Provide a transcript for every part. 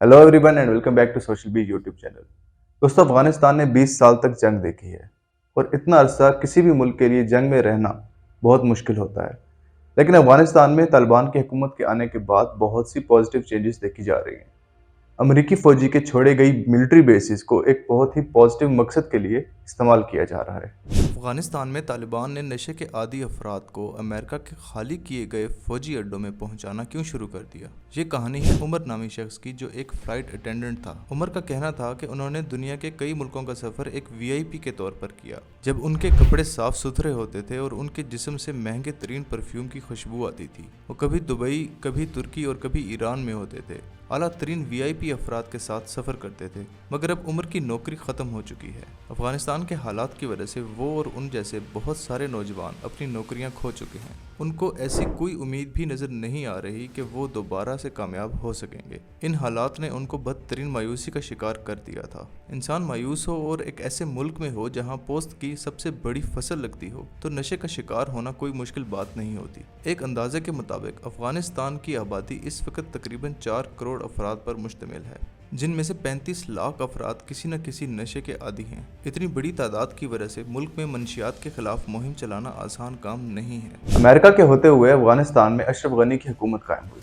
Hello everyone and welcome back to social B YouTube channel. दोस्तों, अफगानिस्तान ने 20 साल तक जंग देखी है और इतना अरसा किसी भी मुल्क के लिए जंग में रहना बहुत मुश्किल होता है। लेकिन अफगानिस्तान में तालिबान की हुकूमत के आने के बाद बहुत सी पॉजिटिव चेंजेस देखी जा रही हैं। अमेरिकी फौजी के छोड़े गई मिलिट्री बेसिस को एक बहुत ही पॉजिटिव मकसद के लिए इस्तेमाल किया जा रहा है। अफगानिस्तान में तालिबान ने नशे के आदी अफराद को अमेरिका के खाली किए गए फौजी अड्डों में पहुंचाना क्यों शुरू कर दिया। ये कहानी है उमर नामी शख्स की, जो एक फ्लाइट अटेंडेंट था। उमर का कहना था कि उन्होंने दुनिया के कई मुल्कों का सफर एक वीआईपी के तौर पर किया, जब उनके कपड़े साफ सुथरे होते थे और उनके जिस्म से महंगे तरीन परफ्यूम की खुशबू आती थी। वो कभी दुबई, कभी तुर्की और कभी ईरान में होते थे। आला तरीन वीआईपी अफराद के साथ सफ़र करते थे। मगर अब उमर की नौकरी ख़त्म हो चुकी है। अफगानिस्तान के हालात की वजह से वो और उन जैसे बहुत सारे नौजवान अपनी नौकरियां खो चुके हैं। उनको ऐसी कोई उम्मीद भी नज़र नहीं आ रही कि वो दोबारा से कामयाब हो सकेंगे। इन हालात ने उनको बदतरीन मायूसी का शिकार कर दिया था। इंसान मायूस हो और एक ऐसे मुल्क में हो जहाँ पोस्त की सबसे बड़ी फसल लगती हो, तो नशे का शिकार होना कोई मुश्किल बात नहीं होती। एक अंदाजे के मुताबिक अफगानिस्तान की आबादी इस वक्त तकरीबन 4 करोड़ अफराद पर मुश्तमिल है, जिनमें से 35 लाख अफराद किसी न किसी नशे के आदी हैं। इतनी बड़ी तादाद की वजह से मुल्क में मंशियात के खिलाफ मुहिम चलाना आसान काम नहीं है। अमेरिका के होते हुए अफगानिस्तान में अशरफ गनी की हुकूमत कायम हुई,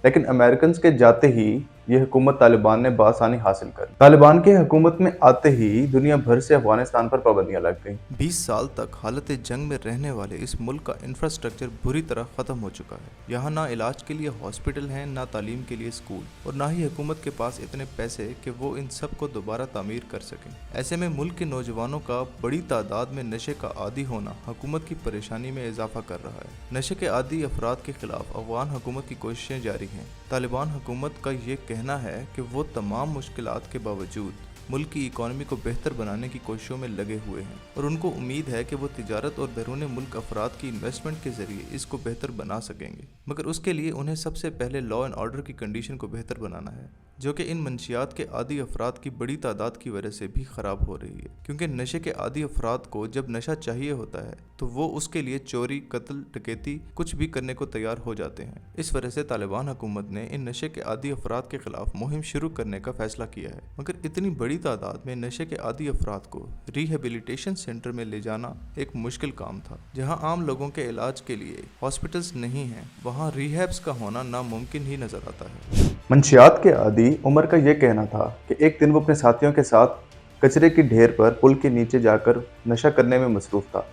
लेकिन अमेरिकन के जाते ही यह हुकूमत तालिबान ने बआसानी हासिल कर ली। तालिबान की हुकूमत में आते ही दुनिया भर से अफगानिस्तान पर पाबंदियां लग गईं। 20 साल तक हालत जंग में रहने वाले इस मुल्क का इंफ्रास्ट्रक्चर बुरी तरह ख़त्म हो चुका है। यहाँ ना इलाज के लिए हॉस्पिटल हैं, ना तालीम के लिए स्कूल, और ना ही हुकूमत के पास इतने पैसे कि वो इन सब को दोबारा तामीर कर सकें। ऐसे में मुल्क के नौजवानों का बड़ी तादाद में नशे का आदी होना हुकूमत की परेशानी में इजाफा कर रहा है। नशे के आदी अफराद के खिलाफ अफगान हुकूमत की कोशिशें जारी हैं। तालिबान हुकूमत का ये कहना है कि वो तमाम मुश्किलात के बावजूद मुल्क की इकॉनमी को बेहतर बनाने की कोशिशों में लगे हुए हैं, और उनको उम्मीद है कि वो तिजारत और बैरून मुल्क अफराद की इन्वेस्टमेंट के जरिए इसको बेहतर बना सकेंगे। मगर उसके लिए उन्हें सबसे पहले लॉ एंड ऑर्डर की कंडीशन को बेहतर बनाना है, जो कि इन मंशियात के आदी अफराद की बड़ी तादाद की वजह से भी ख़राब हो रही है। क्योंकि नशे के आदी अफराद को जब नशा चाहिए होता है तो वो उसके लिए चोरी, कत्ल, डकैती कुछ भी करने को तैयार हो जाते हैं। इस वजह से तालिबान हुकूमत ने इन नशे के आदी अफराद के खिलाफ मुहिम शुरू करने का फैसला किया है। मगर इतनी बड़ी तादाद में नशे के आदी अफराद को रिहेबिलिटेशन सेंटर में ले जाना एक मुश्किल काम था। जहाँ आम लोगों के इलाज के लिए हॉस्पिटल्स नहीं हैं, वहाँ रिहैब्स का होना नामुमकिन ही नजर आता है। मंशियात के आदी उमर का यह कहना था कि एक दिन वो अपने साथियों के साथ कचरे की ढेर पर पुल के नीचे जाकर नशा करने में मसरूफ था,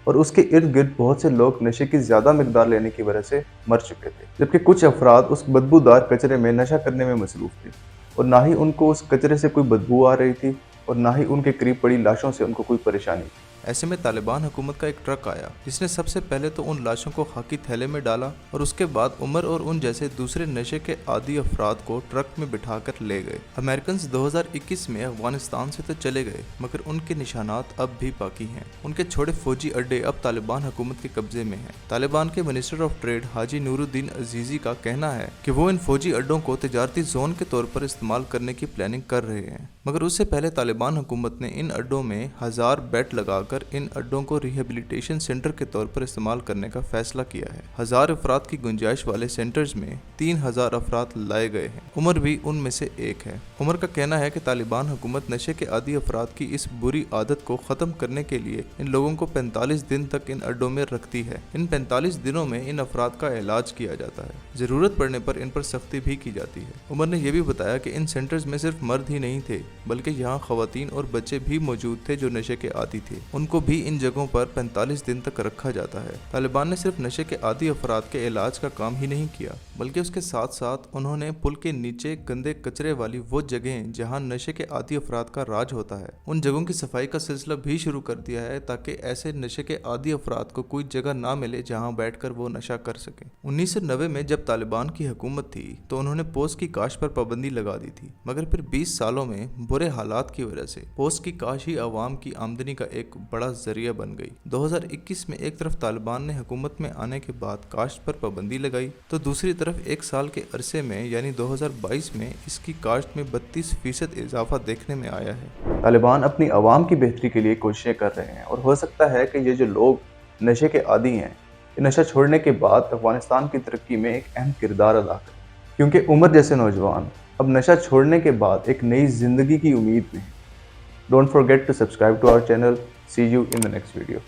और उसके इर्द गिर्द बहुत से लोग नशे की ज़्यादा मिकदार लेने की वजह से मर चुके थे, जबकि कुछ अफराद उस बदबूदार कचरे में नशा करने में मसरूफ थे, और ना ही उनको उस कचरे से कोई बदबू आ रही थी और ना ही उनके करीब पड़ी लाशों से उनको कोई परेशानी थी। ऐसे में तालिबान हुकूमत का एक ट्रक आया, जिसने सबसे पहले तो उन लाशों को खाकी थैले में डाला, और उसके बाद उमर और उन जैसे दूसरे नशे के आदी अफराद को ट्रक में बिठाकर ले गए। अमेरिकन 2021 में अफगानिस्तान से तो चले गए, मगर उनके निशानात अब भी बाकी हैं। उनके छोड़े फौजी अड्डे अब तालिबान हुकूमत के कब्जे में हैं। तालिबान के मिनिस्टर ऑफ ट्रेड हाजी नूरुद्दीन अजीजी का कहना है कि वो इन फौजी अड्डों को तिजारती जोन के तौर पर इस्तेमाल करने की प्लानिंग कर रहे हैं। मगर उससे पहले तालिबान हुकूमत ने इन अड्डों में 1000 बेड लगाकर इन अड्डों को रिहेबिलिटेशन सेंटर के तौर पर इस्तेमाल करने का फैसला किया है। 1000 अफराद की गुंजाइश वाले सेंटर्स में 3000 अफराद लाए गए हैं। उमर भी उनमें से एक है। उमर का कहना है कि तालिबान हुकूमत नशे के आदी अफराद की इस बुरी आदत को ख़त्म करने के लिए इन लोगों को 45 दिन तक इन अड्डों में रखती है। इन 45 दिनों में इन अफराद का इलाज किया जाता है। ज़रूरत पड़ने पर इन पर सख्ती भी की जाती है। उमर ने यह भी बताया कि इन सेंटर्स में सिर्फ मर्द ही नहीं थे, बल्कि यहाँ ख़वातीन और बच्चे भी मौजूद थे जो नशे के आदी थे। उनको भी इन जगहों पर 45 दिन तक रखा जाता है। तालिबान ने सिर्फ नशे के आदी अफराद के इलाज का काम ही नहीं किया, बल्कि उसके साथ साथ उन्होंने पुल के नीचे गंदे कचरे वाली वो जगहें जहाँ नशे के आदी अफराद का राज होता है, उन जगहों की सफाई का सिलसिला भी शुरू कर दिया है, ताकि ऐसे नशे के आदी अफराद को कोई जगह ना मिले जहाँ बैठकर वो नशा कर सके। 1990 में जब तालिबान की हुकूमत थी तो उन्होंने पोस्त की काश्त पर पाबंदी लगा दी थी, मगर फिर 20 सालों में बुरे हालात की वजह से पोस्त की काश्त ही आवाम की आमदनी का एक बड़ा जरिया बन गई। 2021 में एक तरफ तालिबान ने हुकूमत में आने के बाद काश्त पर पाबंदी लगाई, तो दूसरी तरफ एक साल के अरसे में यानी 2022 में इसकी काश्त में 32% इजाफा देखने में आया है। तालिबान अपनी आवाम की बेहतरी के लिए कोशिशें कर रहे हैं, और हो सकता है कि ये जो लोग नशे के आदी हैं, ये नशा छोड़ने के बाद अफगानिस्तान की तरक्की में एक अहम किरदार अदा करें, क्योंकि उमर जैसे नौजवान اب نشہ چھوڑنے کے بعد ایک نئی زندگی کی امید میں. Don't forget to subscribe to our channel. See you in the next video.